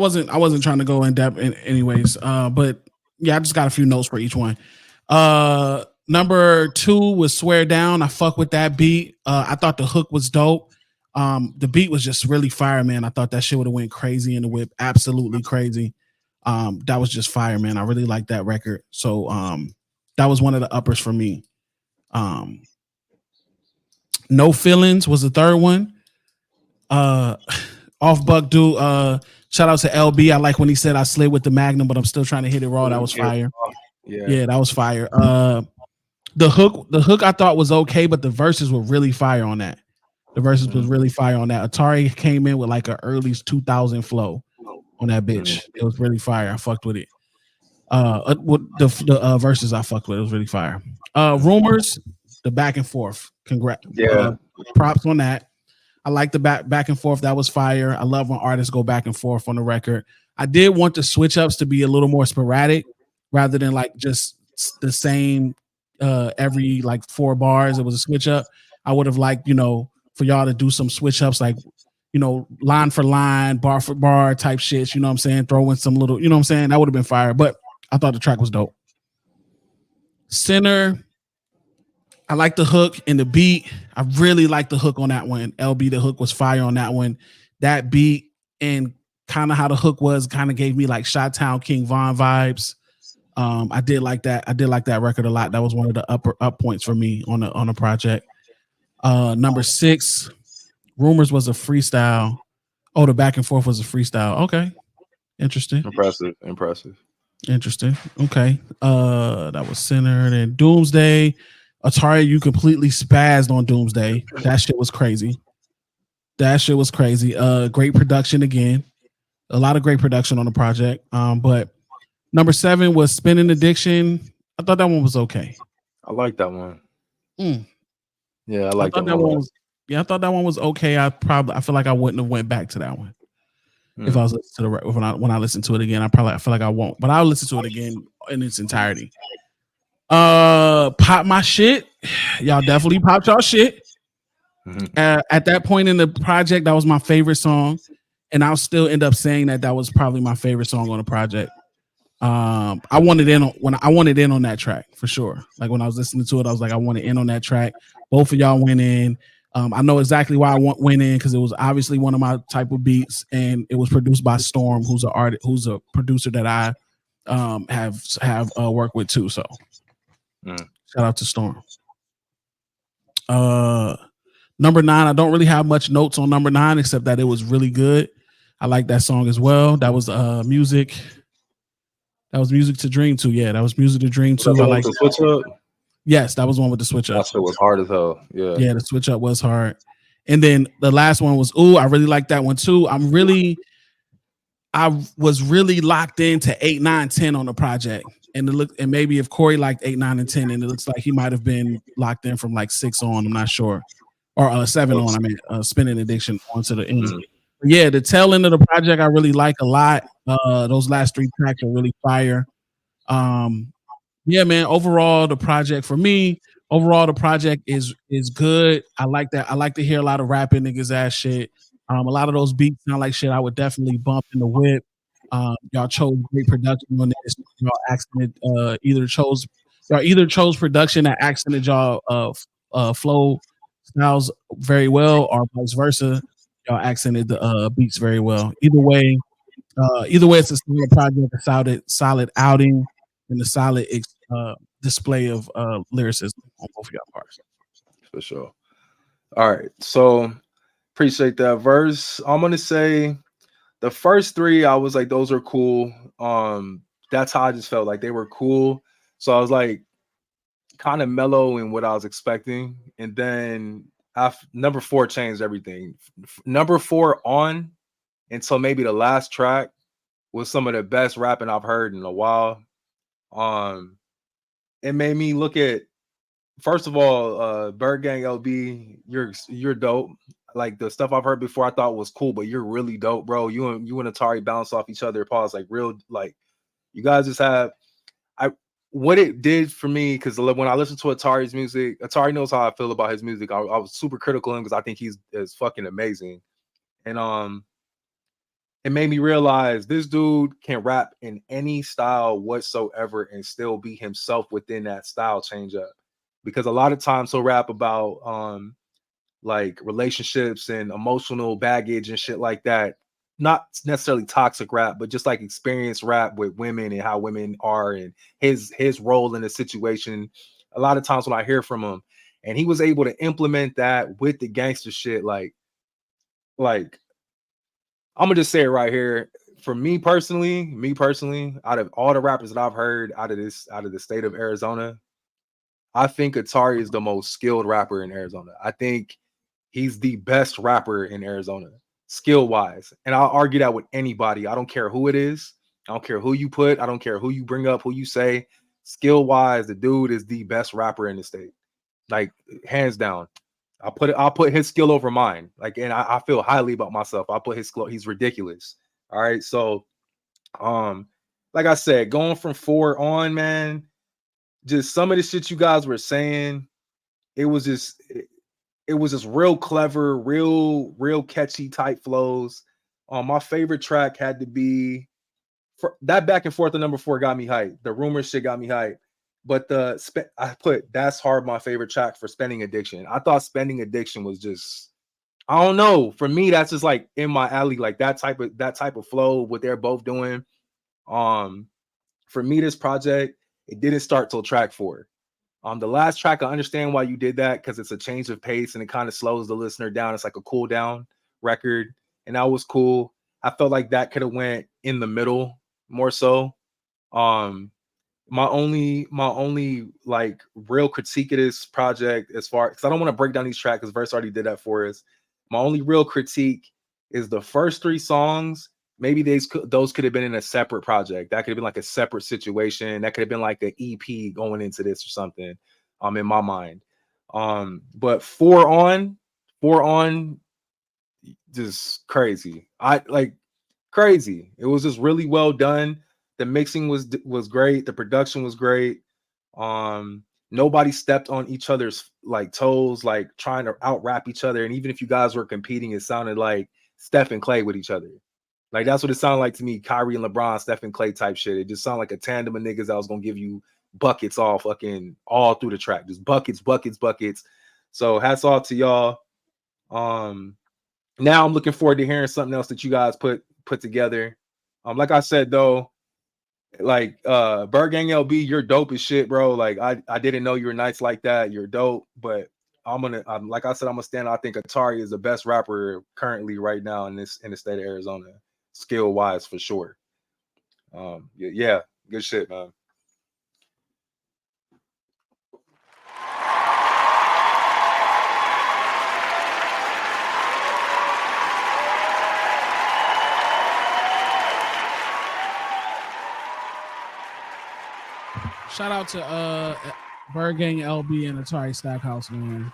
I wasn't trying to go in depth in anyways. But yeah, I just got a few notes for each one. Number two was Swear Down. I fuck with that beat. I thought the hook was dope. The beat was just really fire, man. I thought that shit would have went crazy in the whip, absolutely crazy. That was just fire, man. I really like that record. So that was one of the uppers for me. Um, No Feelings was the third one. Uh, Off Buck do. Shout out to LB. I like when he said I slid with the Magnum, but I'm still trying to hit it raw. That was fire. Yeah. Yeah, that was fire. The hook I thought was okay, but the verses were really fire on that. The verses was really fire on that. Atari came in with like an early 2000 flow on that bitch. It was really fire. I fucked with it. With the verses I fucked with, it was really fire. Rumors, the back and forth. Congrats. Yeah. Props on that. I like the back and forth. That was fire. I love when artists go back and forth on the record. I did want the switch ups to be a little more sporadic rather than like just the same every like 4 bars. It was a switch up. I would have liked, for y'all to do some switch ups like, line for line, bar for bar type shits. You know what I'm saying? Throw in some little, you know what I'm saying? That would have been fire. But I thought the track was dope. Sinner, I like the hook and the beat. I really like the hook on that one. LB, the hook was fire on that one. That beat and kind of how the hook was kind of gave me like Chi-Town King Von vibes. I did like that. I did like that record a lot. That was one of the up points for me on the project. Number 6, Rumors was a freestyle. Oh, the back and forth was a freestyle. Okay. Interesting. Interesting. Okay. That was Sinner. Then Doomsday. Atari, you completely spazzed on Doomsday. That shit was crazy. Great production again. A lot of great production on the project. But number 7 was Spinning Addiction. I thought that one was okay. I like that one. Yeah, I like that one. I thought that one was okay. I feel like I wouldn't have went back to that one if I was listening to when I listen to it again. I feel like I won't, but I'll listen to it again in its entirety. Pop My Shit. Y'all definitely popped y'all shit. At that point in the project, that was my favorite song, and I'll still end up saying that was probably my favorite song on the project. I wanted in on that track for sure. Like when I was listening to it, I was like, I wanted in on that track. Both of y'all went in. I know exactly why I went in because it was obviously one of my type of beats, and it was produced by Storm, who's a producer that I have worked with too. So shout out to Storm. Number 9, I don't really have much notes on number 9 except that it was really good. I like that song as well. That was music. That was Music to Dream to. Yeah, that was Music to Dream to. I like the switch up. Yes, that was one with the switch up. That shit was hard as hell. Yeah, the switch up was hard. And then the last one was I really like that one too. I was really locked into 8, 9, 10 on the project. And maybe if Corey liked 8, 9, and 10, and it looks like he might have been locked in from like 6 on, I'm not sure. Or 7 on, Spinning Addiction onto the end. Yeah, the tail end of the project I really like a lot. Those last 3 tracks are really fire. Yeah, man. Overall, the project for me, is good. I like that. I like to hear a lot of rapping niggas ass shit. A lot of those beats sound like shit I would definitely bump in the whip. Y'all chose great production on this. Y'all accented either chose production that accented y'all flow styles very well, or vice versa. Y'all accented the beats very well. Either way, it's a solid project, a solid outing, and a solid display of lyricism on both of y'all parts. For sure. All right, so appreciate that verse. I'm gonna say the first 3, I was like, those are cool. That's how I just felt like they were cool. So I was like, kind of mellow in what I was expecting, and then number 4 changed everything. Number 4 on until maybe the last track was some of the best rapping I've heard in a while. It made me look at, first of all, ByrdGang LB, you're dope. Like the stuff I've heard before, I thought was cool, but you're really dope, bro. You and Atari bounce off each other. Pause, like real, like you guys just have. What it did for me, because when I listen to Atari's music, Atari knows how I feel about his music. I was super critical of him because I think he's fucking amazing. And it made me realize this dude can rap in any style whatsoever and still be himself within that style change up. Because a lot of times he'll rap about like relationships and emotional baggage and shit like that. Not necessarily toxic rap, but just like experience rap with women and how women are and his role in the situation. A lot of times when I hear from him, and he was able to implement that with the gangster shit, like I'm gonna just say it right here. For me personally, out of all the rappers that I've heard out of the state of Arizona, I think Atari is the most skilled rapper in Arizona. I think he's the best rapper in Arizona, skill wise. And I'll argue that with anybody. I don't care who it is. I don't care who you put. I don't care who you bring up, who you say. Skill wise, the dude is the best rapper in the state, like hands down. I'll put his skill over mine. Like, and I feel highly about myself. I'll put his skill. He's ridiculous. All right. So, like I said, going from 4 on, man, just some of the shit you guys were saying, it was just real clever, real catchy type flows. My favorite track had to be that back and forth. The number 4 got me hyped. The rumor shit got me hyped. But I put That's Hard my favorite track for Spending Addiction. I thought Spending Addiction was just, I don't know. For me, that's just like in my alley, like that type of flow, what they're both doing. For me, this project, it didn't start till track 4. The last track, I understand why you did that, because it's a change of pace and it kind of slows the listener down. It's like a cool down record, and that was cool. I felt like that could have went in the middle more so. My only like real critique of this project, as far, because I don't want to break down these tracks because Verse already did that for us. My only real critique is the first 3 songs. Maybe those could have been in a separate project. That could have been like a separate situation. That could have been like an EP going into this or something. In my mind. But 4 on, just crazy. Crazy. It was just really well done. The mixing was great. The production was great. Nobody stepped on each other's like toes, like trying to out rap each other. And even if you guys were competing, it sounded like Steph and Clay with each other. Like that's what it sounded like to me. Kyrie and LeBron, Steph and Clay type shit. It just sounded like a tandem of niggas that was gonna give you buckets all through the track. Just buckets. So hats off to y'all. Now I'm looking forward to hearing something else that you guys put together. Like I said though, like ByrdGang LB, you're dope as shit, bro. Like I didn't know you were nice like that. You're dope, but like I said, I'm gonna stand. I think Atari is the best rapper currently right now in the state of Arizona, skill wise for sure. Yeah, good shit, man. Shout out to ByrdGang LB and Atari StackHouse, man.